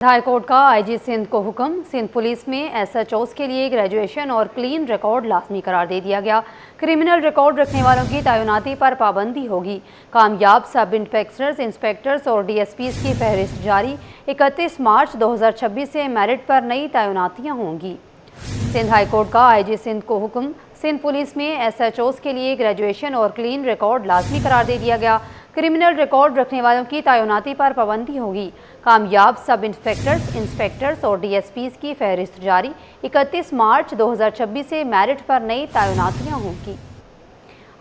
High court का IG Sindh को हुक्म। सिंध पुलिस में एसएचओज के लिए ग्रेजुएशन और क्लीन रिकॉर्ड लाजमी करार दे दिया गया। क्रिमिनल रिकॉर्ड रखने वालों की तैनाती पर पाबंदी होगी। कामयाब सब इंस्पेक्टर्स, इंस्पेक्टर्स और डीएसपीज की फहरिस्त जारी। 31 मार्च 2026 से मेरिट पर नई तैनातियाँ होंगी। सिंध हाई कोर्ट का आईजी सिंध को हुक्म। सिंध पुलिस में एसएचओज के लिए ग्रेजुएशन और क्लीन रिकॉर्ड लाजमी करार दे दिया गया। क्रिमिनल रिकॉर्ड रखने वालों की तैनाती पर पाबंदी होगी। कामयाब सब इंस्पेक्टर्स, इंस्पेक्टर्स और डीएसपीज की फहरिस्त जारी। 31 मार्च 2026 से मेरिट पर नई तैनातियाँ होंगी।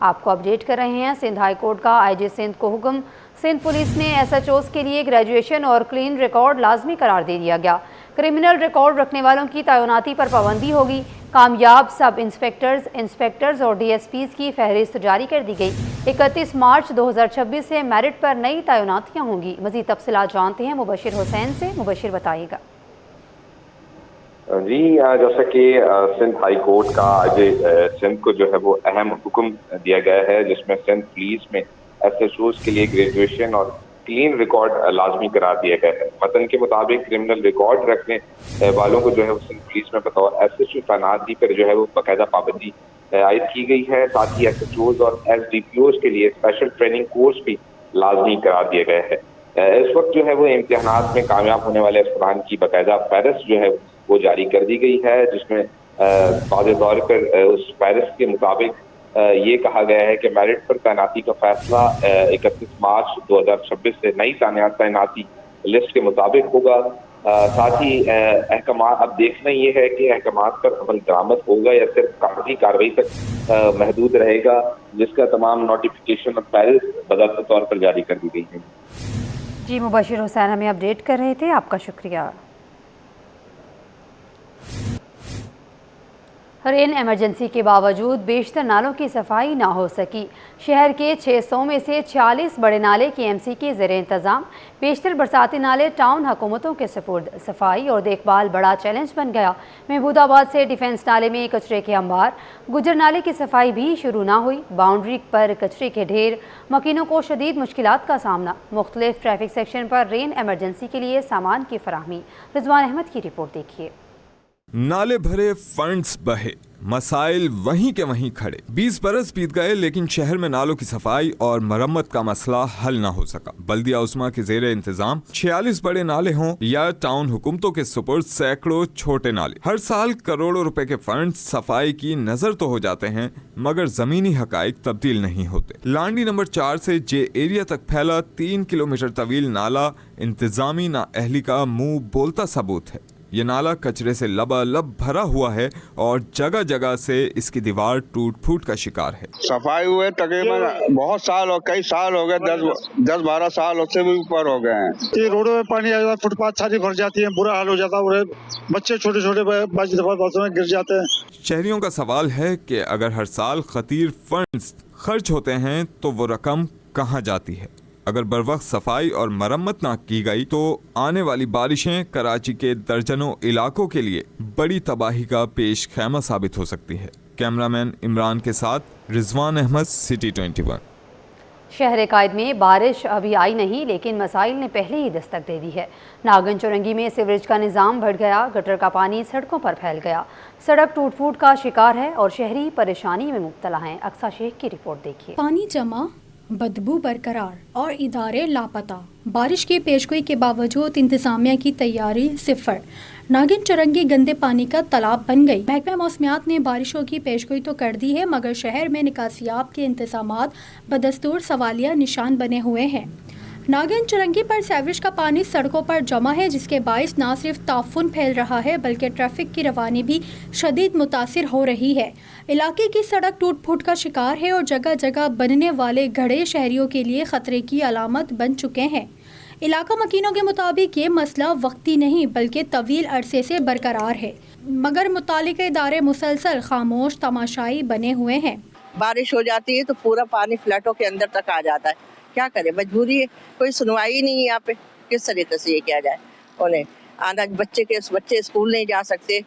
आपको अपडेट कर रहे हैं सिंध हाई कोर्ट का आईजी सिंध को हुक्म। सिंध पुलिस में एसएचओज के लिए ग्रेजुएशन और क्लीन रिकॉर्ड लाजमी करार दे दिया गया। क्रिमिनल रिकॉर्ड रखने वालों की तैनाती पर पाबंदी होगी। कामयाब सब इंस्पेक्टर्स, इंस्पेक्टर्स और डीएसपीज की फहरिस्त जारी कर दी गई। 31 मार्च 2026 से मेरिट पर नई तैनातियाँ होंगी। मज़ीद तफसीलात जानते हैं मुबशिर हुसैन से। मुबशिर बताइएगा। जी, जैसा कि सिंध हाई कोर्ट का आज सिंध को जो है वो अहम हुक्म दिया गया है, जिसमें सिंध पुलिस में एसएचओज के लिए ग्रेजुएशन और क्लीन रिकॉर्ड लाजमी करार दिया गया है। मतन के मुताबिक क्रिमिनल रिकॉर्ड रखने वालों को जो है वो सिंध पुलिस में बतौर एसएचओ तैनाती पर जो है वो बाकायदा पाबंदी आयद की गई है। साथ ही एसएचओज और एसडीपीओज के लिए स्पेशल ट्रेनिंग कोर्स भी लाजमी करार दिया गया है। इस वक्त जो है वो इम्तिहानात में कामयाब होने वाले अफसरान की बाकायदा फहरिस्त जो है वो जारी कर दी गई है, जिसमें वाज़ेह तौर पर उस फहरिस्त के मुताबिक ये कहा गया है कि मेरिट पर तैनाती का फैसला 31 मार्च 2026 से नई तैनाती लिस्ट के मुताबिक होगा। साथ ही अहकामात अब देखना ये है कि अहकामात पर अमल दरामद होगा या सिर्फ कागजी कार्रवाई तक महदूद रहेगा, जिसका तमाम नोटिफिकेशन और फहरिस्त बज़ाब्ता तौर पर जारी कर दी गई है। जी, मुबशिर हुसैन हमें अपडेट कर रहे थे, आपका शुक्रिया। रेन इमरजेंसी के बावजूद बेशतर नालों की सफाई ना हो सकी। शहर के 600 में से 46 बड़े नाले केएमसी के ज़ेरे इंतज़ाम। बेशतर बरसाती नाले टाउन हुकूमतों के सपुर्द। सफाई और देखभाल बड़ा चैलेंज बन गया। महमूदाबाद से डिफेंस नाले में कचरे के अंबार। गुजर नाले की सफाई भी शुरू ना हुई। बाउंड्री पर कचरे के ढेर। मकीनों को शदीद मुश्किलात का सामना। मुख्तलिफ ट्रैफिक सेक्शन पर रेन इमरजेंसी के लिए सामान की फराहमी। रिजवान अहमद की रिपोर्ट देखिए। नाले भरे, फंड्स बहे, मसाइल वहीं के वहीं खड़े। 20 बरस बीत गए लेकिन शहर में नालों की सफाई और मरम्मत का मसला हल ना हो सका। बल्दिया उस्मा के ज़ेरे इंतजाम 46 बड़े नाले हों या टाउन हुकूमतों के सुपुर्द सैकड़ों छोटे नाले, हर साल करोड़ों रुपए के फंड सफाई की नजर तो हो जाते हैं, मगर जमीनी हकाइक तब्दील नहीं होते। लांडी नंबर 4 से जे एरिया तक फैला 3 किलोमीटर तवील नाला इंतजामी ना अहली का मुंह बोलता सबूत है। ये नाला कचरे से लबालब भरा हुआ है और जगह जगह से इसकी दीवार टूट फूट का शिकार है। सफाई हुए तकरीबन बहुत साल और कई साल हो गए, 10-12 साल उससे भी ऊपर हो गए हैं। ये रोडों में पानी आ जाता है, फुटपाथ सारी भर जाती है, बुरा हाल हो जाता है। बच्चे छोटे छोटे बातों में गिर जाते हैं। शहरियों का सवाल है कि अगर हर साल खतीर फंड्स खर्च होते हैं तो वो रकम कहाँ जाती है। अगर बर वक्त सफाई और मरम्मत ना की गई तो आने वाली बारिशें कराची के दर्जनों इलाकों के लिए बड़ी तबाही का पेश खैमा साबित हो सकती है। कैमरामैन इमरान के साथ रिजवान अहमद, सिटी 21। शहर कायद में बारिश अभी आई नहीं, लेकिन मसाइल ने पहले ही दस्तक दे दी है। नागन चौरंगी में सीवरेज का निज़ाम बढ़ गया। गटर का पानी सड़कों पर फैल गया। सड़क टूट फूट का शिकार है और शहरी परेशानी में मुब्तला हैं। अक्सा शेख की रिपोर्ट देखिए। पानी जमा, बदबू बरकरार और इदारे लापता। बारिश की पेशगोई के बावजूद इंतजामिया की तैयारी सिफर। नागिन चौरंगी गंदे पानी का तालाब बन गई। महकमा मौसमियात ने बारिशों की पेशगोई तो कर दी है, मगर शहर में निकासियाब के इंतजामात बदस्तूर सवालिया निशान बने हुए हैं। नागिन चौरंगी पर सीवरेज का पानी सड़कों पर जमा है, जिसके बाइस न सिर्फ ताफुन फैल रहा है बल्कि ट्रैफिक की रवानी भी शदीद मुतासिर हो रही है। इलाके की सड़क टूट फूट का शिकार है और जगह जगह बनने वाले घड़े शहरियों के लिए खतरे की अलामत बन चुके हैं। इलाका मकीनों के मुताबिक ये मसला वक्ती नहीं बल्कि तवील अरसे से बरकरार है, मगर मुतालिका इदारे मुसलसल खामोश तमाशाई बने हुए हैं। बारिश हो जाती है तो पूरा पानी फ्लैटों के अंदर तक आ जाता है। क्या करें, मजबूरी है, कोई सुनवाई नहीं है यहाँ पे। किस तरीके से ये किया जाए? उन्हें आना, बच्चे स्कूल नहीं जा सकते,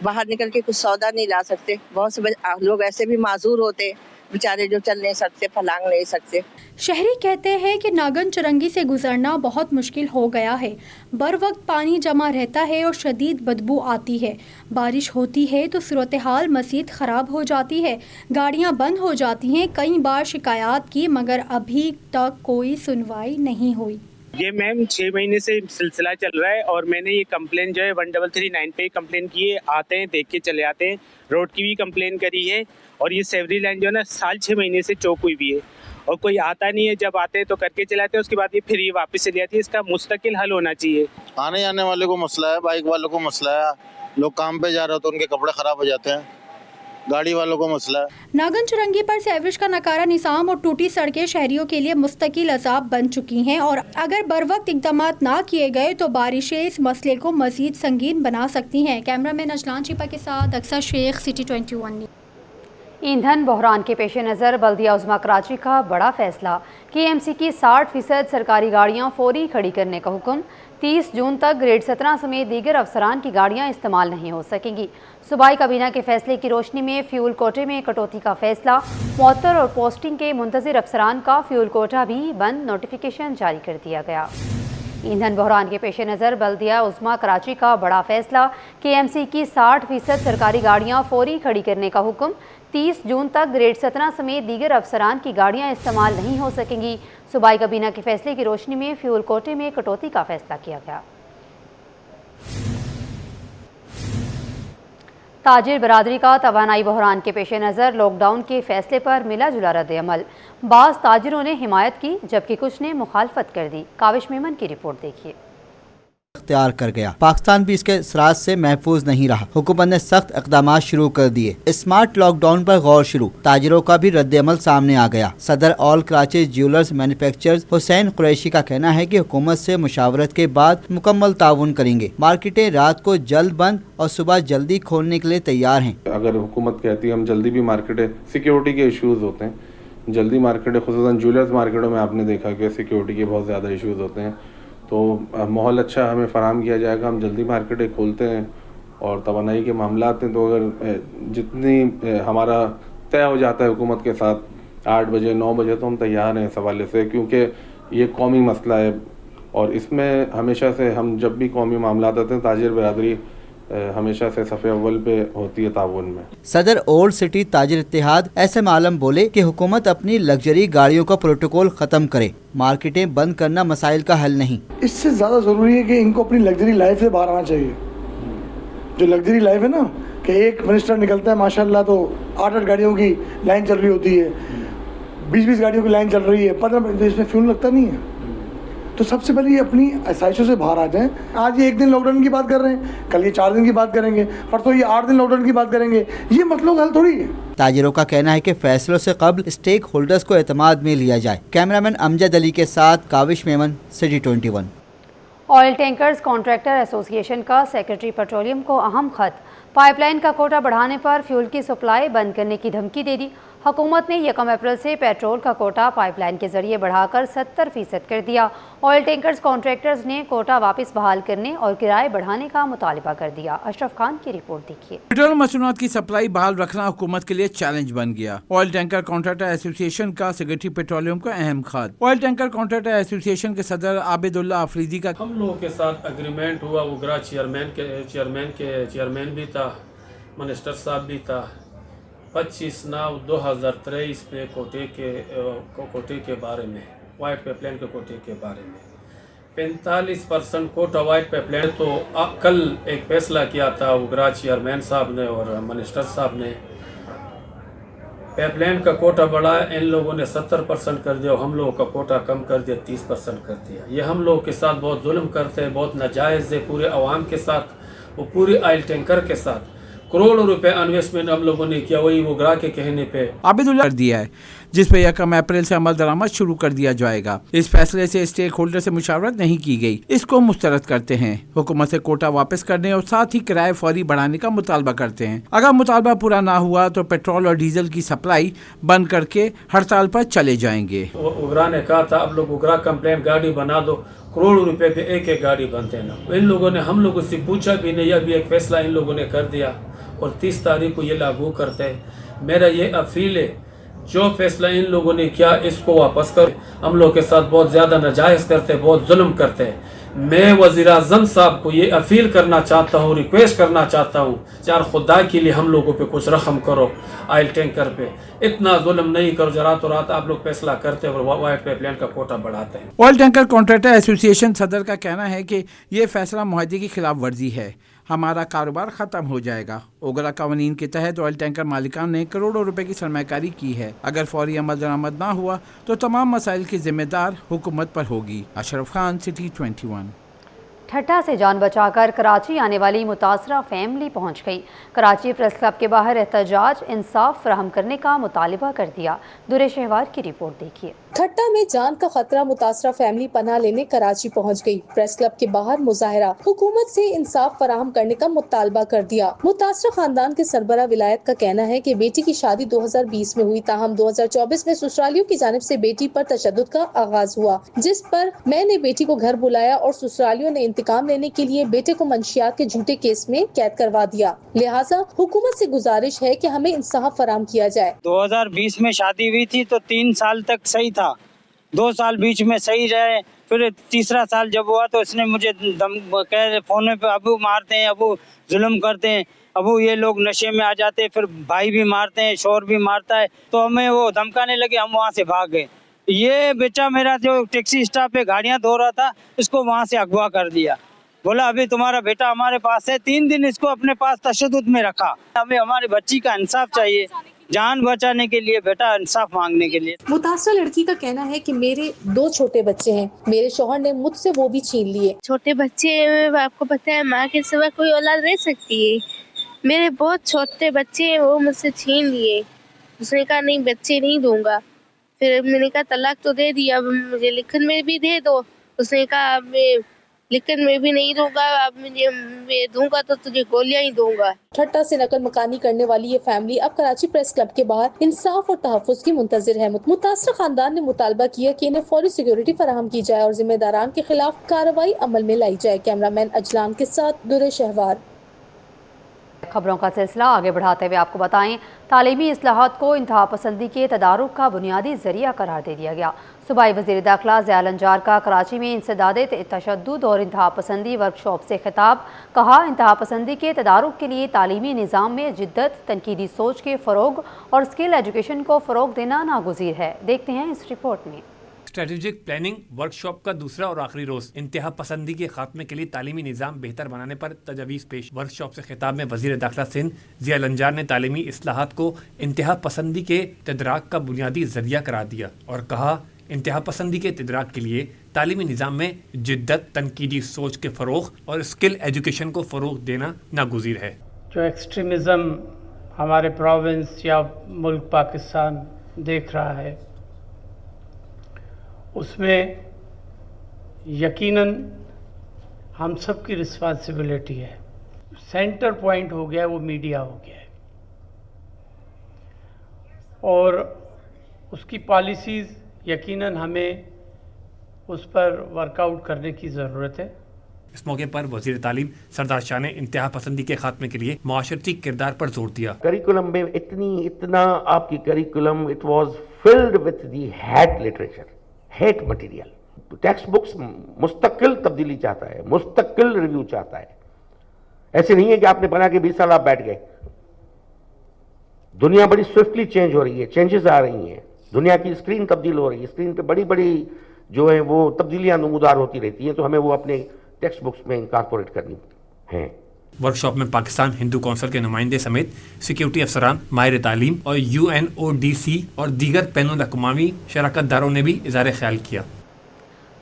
बाहर निकल के कुछ सौदा नहीं ला सकते। बहुत से लोग ऐसे भी माजूर होते हैं बेचारे जो चल नहीं सकते, फलांग नहीं सकते। शहरी कहते हैं कि नागन चुरंगी से गुजरना बहुत मुश्किल हो गया है। बर वक्त पानी जमा रहता है और शदीद बदबू आती है। बारिश होती है तो सूरत हाल मज़ीद ख़राब हो जाती है, गाड़ियां बंद हो जाती हैं। कई बार शिकायत की मगर अभी तक कोई सुनवाई नहीं हुई। ये मैम 6 महीने से सिलसिला चल रहा है और मैंने ये कंप्लेन जो है 1339 पे कंप्लेन की है। आते हैं, देख के चले आते हैं। रोड की भी कंप्लेन करी है और ये सेवरी लाइन जो है ना 6 महीने से चौक हुई भी है और कोई आता नहीं है। जब आते हैं तो करके चलाते हैं, उसके बाद ये फिर ये वापस चले जाती है। इसका मुस्तकिल हल होना चाहिए। आने जाने वाले को मसला है, बाइक वालों को मसला है, लोग काम पे जा रहे हो तो उनके कपड़े खराब हो जाते हैं, गाड़ी वालों को मसला है। नागन चुरंगी पर सेवरेज का नकारा निज़ाम और टूटी सड़कें शहरियों के लिए मुस्तकिल अज़ाब बन चुकी हैं और अगर बर वक्त इक़दाम ना किए गए तो बारिशें इस मसले को मज़ीद संगीन बना सकती हैं। कैमरामैन अजलान चिपा के साथ अक्सर शेख, City 21। ईंधन बहरान के पेश नज़र बल्दिया उज़्मा कराची का बड़ा फैसला। KMC की 60% सरकारी गाड़ियां फौरी खड़ी करने का हुक्म। 30 जून तक ग्रेड 17 समेत दीगर अफसरान की गाड़ियां इस्तेमाल नहीं हो सकेंगी। सूबाई काबीना के फैसले की रोशनी में फ्यूल कोटे में कटौती का फैसला। मुअत्तल और पोस्टिंग के मुंतज़िर अफसरान का फ्यूल कोटा भी बंद, नोटिफिकेशन जारी कर दिया गया। ईंधन बहरान के पेश नज़र बल्दिया उज़्मा कराची का बड़ा फैसला। KMC की 60% सरकारी गाड़ियां फौरी खड़ी करने का हुक्म। 30 जून तक ग्रेड 17 समेत दीगर अफसरान की गाड़ियां इस्तेमाल नहीं हो सकेंगी। सूबाई काबीना के फैसले की रोशनी में फ्यूल कोटे में कटौती का फैसला किया गया। ताजिर बरादरी का तवानाई बहरान के पेश नज़र लॉकडाउन के फैसले पर मिला जुला रद्द अमल। बाज़ ताजिरों ने हिमायत की जबकि कुछ ने मुखालफत कर दी। काविश मेमन की रिपोर्ट देखिए। इख्तियार कर गया, पाकिस्तान भी इसके असरात से महफूज नहीं रहा। हुकूमत ने सख्त इक़दाम शुरू कर दिए। स्मार्ट लॉकडाउन पर गौर शुरू, ताजिरों का भी रद्द अमल सामने आ गया। सदर all Karachi jewellers manufacturers Hussain Qureshi का कहना है कि हुकूमत से मुशावरत के बाद मुकम्मल ताउन करेंगे। मार्केटें रात को जल्द बंद और सुबह जल्दी खोलने के लिए तैयार हैं। अगर हुकूमत कहती है हम जल्दी भी मार्केटें, सिक्योरिटी के इशूज़ होते हैं, जल्दी मार्केटें खुसूसन ज्वेलर्स मार्केटों में आपने देखा कि सिक्योरिटी के बहुत ज़्यादा इशूज़ होते हैं, तो माहौल अच्छा हमें फ़राहम किया जाएगा। हम जल्दी मार्केटें खोलते हैं और तवानाई के मामलात हैं तो अगर जितनी हमारा तय हो जाता है हुकूमत के साथ 8 बजे 9 बजे तो हम तैयार हैं इस हवाले से, क्योंकि ये कौमी मसला है और इसमें हमेशा से हम जब भी कौमी मामलात आते हैं ताजिर बरादरी हमेशा से सफ़े अव्वल पे होती है ताउन में। सदर ओल्ड सिटी ताजिर इत्तेहाद SM आलम बोले कि हुकूमत अपनी लग्जरी गाड़ियों का प्रोटोकॉल ख़त्म करे, मार्केटें बंद करना मसाइल का हल नहीं। इससे ज़्यादा ज़रूरी है कि इनको अपनी लग्जरी लाइफ से बाहर आना चाहिए। जो लग्जरी लाइफ है ना कि एक मिनिस्टर निकलता है माशाल्लाह तो 8-8 गाड़ियों की लाइन चल रही होती है, 20-20 गाड़ियों की लाइन चल रही है, 15 मिनट इसमें फ्यूल लगता नहीं है। तो सबसे पहले ये अपनी आसाइशों से बाहर आ जाएं। आज ये 1 दिन लॉकडाउन की बात कर रहे हैं, कल ये 4 दिन की बात करेंगे, परसों ये 8 दिन लॉकडाउन की बात करेंगे। ये मतलब हल थोड़ी है। ताजिरों का कहना है कि फैसलों से कबल स्टेक होल्डर्स को एतमाद में लिया जाए। कैमरामैन अमजद अली के साथ Kavish Memon, City 21। Oil tankers contractor association का सेक्रेटरी पेट्रोलियम को अहम खत। पाइपलाइन का कोटा बढ़ाने पर फ्यूल की सप्लाई बंद करने की धमकी दे दी। हुकूमत ने 1 अप्रैल से पेट्रोल का कोटा पाइपलाइन के जरिए बढ़ाकर 70% कर दिया। ऑयल टैंकर्स कॉन्ट्रैक्टर्स ने कोटा वापस बहाल करने और किराए बढ़ाने का मुतालिबा कर दिया। अशरफ खान की रिपोर्ट देखिए। पेट्रोल मसूनात की सप्लाई बहाल रखना हुकूमत के लिए चैलेंज बन गया। ऑयल टैंकर कॉन्ट्रैक्टर एसोसिएशन का सेक्रेटरी पेट्रोलियम को अहम खत। ऑयल टैंकर कॉन्ट्रैक्टर एसोसिएशन के सदर आबिदुल्ला अफरीदी का हम लोगों के साथ एग्रीमेंट हुआ। उगरा चेयरमैन भी था, मिनिस्टर साहब भी था। 25/9/2023 में कोटे के बारे में, वाइट पाइपलाइन के कोटे के बारे में 45% कोटा वाइट पाइपलाइन। तो कल एक फैसला किया था उगरा चेयरमैन साहब ने और मिनिस्टर साहब ने, पाइपलाइन का कोटा बढ़ाया, इन लोगों ने 70% कर दिया, हम लोगों का कोटा कम कर दिया, 30% कर दिया। ये हम लोगों के साथ बहुत जुल्म करते हैं, बहुत नाजायज़ है पूरे अवाम के साथ, वो पूरी ऑयल टैंकर के साथ। करोड़ों रुपए इन्वेस्टमेंट हम लोगों ने किया, वही उगरा के कहने पे आबिदुल्ला कर दिया है, जिस पे 1 अप्रैल से अमल दरामद शुरू कर दिया जाएगा। इस फैसले से स्टेक होल्डर से मुशावरत नहीं की गई, इसको मुस्तरद करते हैं। हुकूमत से कोटा वापस करने और साथ ही किराए फौरी बढ़ाने का मुतालबा करते हैं। अगर मुतालबा पूरा ना हुआ तो पेट्रोल और डीजल की सप्लाई बंद करके हड़ताल पर चले जाएंगे। उगरा ने कहा था अब लोग उगरा कंप्लेन गाड़ी बना दो, करोड़ों रुपए पे एक गाड़ी बनते हैं। इन लोगों ने हम लोगों से पूछा भी नहीं, अभी एक फैसला इन लोगों ने कर दिया और 30 तारीख को ये लागू करते हैं। मेरा ये अपील है जो फैसला इन लोगों ने किया इसको वापस कर। हम लोग के साथ बहुत ज़्यादा नाजायज़ करते हैं, बहुत जुल्म करते हैं। मैं वज़ीर आज़म साहब को ये अपील करना चाहता हूँ, रिक्वेस्ट करना चाहता हूँ, यार खुदा के लिए हम लोगों पे कुछ रकम करो, ऑयल टैंकर पे इतना जुल्म नहीं करो। जरा तो रात आप लोग फैसला करते हैं और वाइट पाइपलाइन का कोटा बढ़ाते हैं। ऑयल टैंकर कॉन्ट्रैक्टर एसोसिएशन सदर का कहना है कि ये फैसला मुआहदे की खिलाफ वर्जी है, हमारा कारोबार ख़त्म हो जाएगा। ओगरा कवानीन के तहत ऑयल टैंकर मालिकान ने करोड़ों रुपए की सरमायाकारी की है। अगर फौरी अमल दरामद ना हुआ तो तमाम मसाइल की जिम्मेदार हुकूमत पर होगी। अशरफ खान, सिटी 21। ठट्टा से जान बचाकर कराची आने वाली मुतासरा फैमिली पहुंच गई। कराची प्रेस क्लब के बाहर एहतजाज, इंसाफ फराहम करने का मुतालिबा कर दिया। दुरे शहवार की रिपोर्ट देखिए। ठट्टा में जान का खतरा, मुतासरा फैमिली पनाह लेने कराची पहुंच गई। प्रेस क्लब के बाहर मुजाहरा, हुकूमत से इंसाफ फराहम करने का मुतालबा कर दिया। मुतासरा खानदान के सरबरा विलायत का कहना है कि बेटी की शादी 2020 में हुई, ताहम 2024 में ससुरालियों की जानिब से बेटी पर तशद्दुद का आगाज हुआ, जिस पर मैंने बेटी को घर बुलाया और ससुरालियों ने इंतकाम लेने के लिए बेटे को मंशियात के झूठे केस में कैद करवा दिया। लिहाजा हुकूमत से गुजारिश है कि हमें इंसाफ फराहम किया जाए। 2020 में शादी हुई थी तो 3 साल तक सही था, 2 साल बीच में सही रहे, फिर तीसरा साल जब हुआ तो इसने मुझे कह फोन पे अबू मारते हैं, अबू जुल्म करते हैं, अबू ये लोग नशे में आ जाते हैं, फिर भाई भी मारते हैं, शोहर भी मारता है, तो हमें वो धमकाने लगे, हम वहाँ से भाग गए। ये बेटा मेरा जो टैक्सी स्टॉप पे गाड़ियाँ धो रहा था, इसको वहाँ से अगवा कर दिया, बोला अभी तुम्हारा बेटा हमारे पास है। 3 दिन इसको अपने पास तशद्दुद में रखा। हमें हमारी बच्ची का इंसाफ चाहिए, जान बचाने के लिए, बेटा इंसाफ मांगने के लिए। मुतासरा लड़की का कहना है कि मेरे 2 छोटे बच्चे हैं, मेरे शौहर ने मुझसे वो भी छीन लिए। छोटे बच्चे, आपको पता है माँ के सिवा कोई औलाद रह सकती है। मेरे बहुत छोटे बच्चे हैं, वो मुझसे छीन लिए। उसने कहा नहीं बच्चे नहीं दूंगा। फिर मैंने कहा तलाक तो दे दिया, अब मुझे लिखन में भी दे दो। उसने कहा मैं लिखन में भी नहीं दूंगा, अब मैं दूंगा तो तुझे गोलियां ही दूंगा। ठट्टा से नकल मकानी करने वाली ये फैमिली अब कराची प्रेस क्लब के बाहर इंसाफ और तहफ़्फ़ुज़ की मुंतज़िर है। मुतासरा खानदान ने मुतालबा किया कि इन्हें फौरी सिक्योरिटी फराहम की जाए और जिम्मेदारान के खिलाफ कार्रवाई अमल में लाई जाए। कैमरामैन अजलान के साथ दुरे शहवार। खबरों का सिलसिला आगे बढ़ाते हुए आपको बताएं, तालीमी इस्लाहात को इंतहा पसंदी के तदारुक का बुनियादी जरिया करार दे दिया गया। सूबाई वज़ीर दाखिला ज़िया लंजार का कराची में इंसदाद तशद्दुद और इंतहा पसंदी वर्कशॉप से खिताब। कहा, इंतहा पसंदी के तदारुक के लिए तालीमी निज़ाम में जिद्दत, तनकीदी सोच के फ़रोग और स्किल एजुकेशन को फ़रोग देना नागुज़ीर है। देखते हैं इस रिपोर्ट में। स्ट्रेटेजिक प्लानिंग वर्कशॉप का दूसरा और आखिरी रोज इंतहा पसंदी के खात्मे के लिए तालीमी निज़ाम बेहतर बनाने पर तजवीज़ पेश। वर्कशॉप से खिताब में वज़ीर दाखिला सिंध ज़िया लंजार ने तालीमी इस्लाहात को इंतहा पसंदी के तदराक का बुनियादी जरिया करार दिया और कहा, इंतहा पसंदी के तदराक के लिए तालीमी निज़ाम में जिद्दत, तनकीदी सोच के फ़रोग और स्किल एजुकेशन को फ़रोग देना नागुज़ीर है। जो एक्सट्रीमिज़म हमारे प्रोविंस या मुल्क पाकिस्तान देख रहा है, उसमें यकीनन हम सब की रिस्पॉन्सिबिलिटी है। सेंटर पॉइंट हो गया वो मीडिया हो गया है और उसकी पॉलिसीज़ यकीनन हमें उस पर वर्कआउट करने की ज़रूरत है। इस मौके पर वज़ीर तालीम सरदार शाह ने इंतहा पसंदी के खात्मे के लिए माशरती किरदार पर जोर दिया। करिकुलम में इतना आपकी curriculum it was filled with the hate literature, hate material. Text books मुस्तकिल तब्दीली चाहता है, मुस्तकिल रिव्यू चाहता है। ऐसे नहीं है कि आपने बना के 20 साल आप बैठ गए। दुनिया बड़ी स्विफ्टली चेंज हो रही है, चेंजेस आ रही हैं, दुनिया की स्क्रीन तब्दील हो रही है, स्क्रीन पे बड़ी बड़ी जो है वो तब्दीलियां नमूदार होती रहती हैं, तो हमें वो अपने टेक्स्ट बुक्स में इनकॉर्पोरेट करनी है। वर्कशॉप में पाकिस्तान हिंदू कौंसिल के नुमाइंदे समेत सिक्योरिटी अफसरान, माहिर तालीम और UNODC और दीगर बैनुल अक़वामी शराकतदारों ने भी इज़हार ख्याल किया।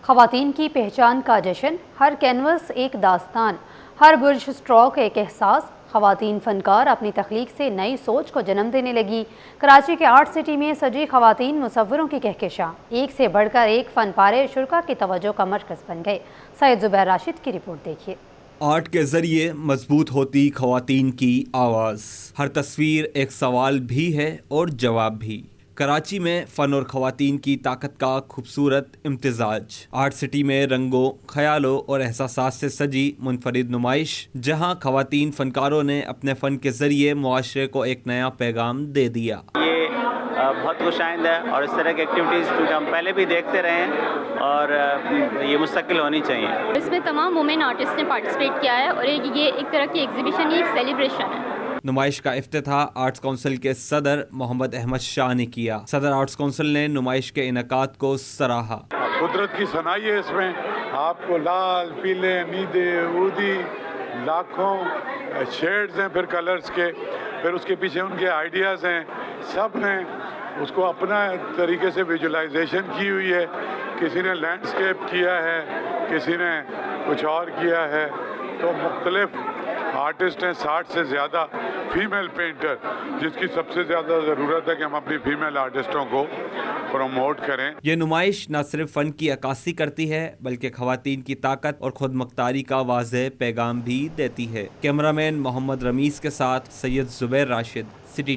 ख़वातीन की पहचान का जश्न, हर कैनवस एक दास्तान, हर बुर्ज स्ट्रोक एक एहसास। ख़वातीन फ़नकार अपनी तख्लीक से नई सोच को जन्म देने लगी। कराची के आर्ट सिटी में सजी ख़वातीन मुसव्विरों की कहकशां, एक से बढ़कर एक फ़न पारे शुरा की तवज्जो का मरकज़ बन गए। सैयद ज़ुबैर राशिद की रिपोर्ट देखिए। आर्ट के ज़रिए मजबूत होती ख़वातीन की आवाज़। हर तस्वीर एक सवाल भी है और जवाब भी। कराची में फ़न और ख़वातीन की ताकत का खूबसूरत इम्तिज़ाज। आर्ट सिटी में रंगों, ख़यालों और एहसासात से सजी मुनफरिद नुमाइश, जहां ख़वातीन फ़नकारों ने अपने फ़न के ज़रिए मुआशरे को एक नया पैगाम दे दिया। ये بہت خوش آئند ہے اور اس طرح کی ایکٹیویٹیز کیونکہ ہم پہلے بھی دیکھتے رہے ہیں اور یہ مستقل ہونی چاہیے. اس میں تمام وومن آرٹسٹ نے پارٹیسپیٹ کیا ہے اور یہ ایک طرح کی ایگزیبیشن، یہ ایک سیلیبریشن ہے. نمائش کا افتتاح آرٹس کونسل کے صدر محمد احمد شاہ نے کیا. صدر آرٹس کونسل نے نمائش کے انعقاد کو سراہا. قدرت کی صنائی ہے، اس میں آپ کو لال، پیلے، نیلے، اودی، لاکھوں شیڈز ہیں پھر کلرز کے، پھر اس کے پیچھے ان کے آئیڈیاز ہیں. سب نے اس کو اپنا طریقے سے ویژولائزیشن کی ہوئی ہے. کسی نے لینڈسکیپ کیا ہے، کسی نے کچھ اور کیا ہے. تو مختلف آرٹسٹ ہیں، 60 سے زیادہ فیمیل پینٹر، جس کی سب سے زیادہ ضرورت ہے کہ ہم اپنی فیمیل آرٹسٹوں کو پروموٹ کریں. یہ نمائش نہ صرف فن کی عکاسی کرتی ہے بلکہ خواتین کی طاقت اور خود مختاری کا واضح پیغام بھی دیتی ہے. کیمرہ مین محمد رمیز کے ساتھ سید زبیر راشد، سٹی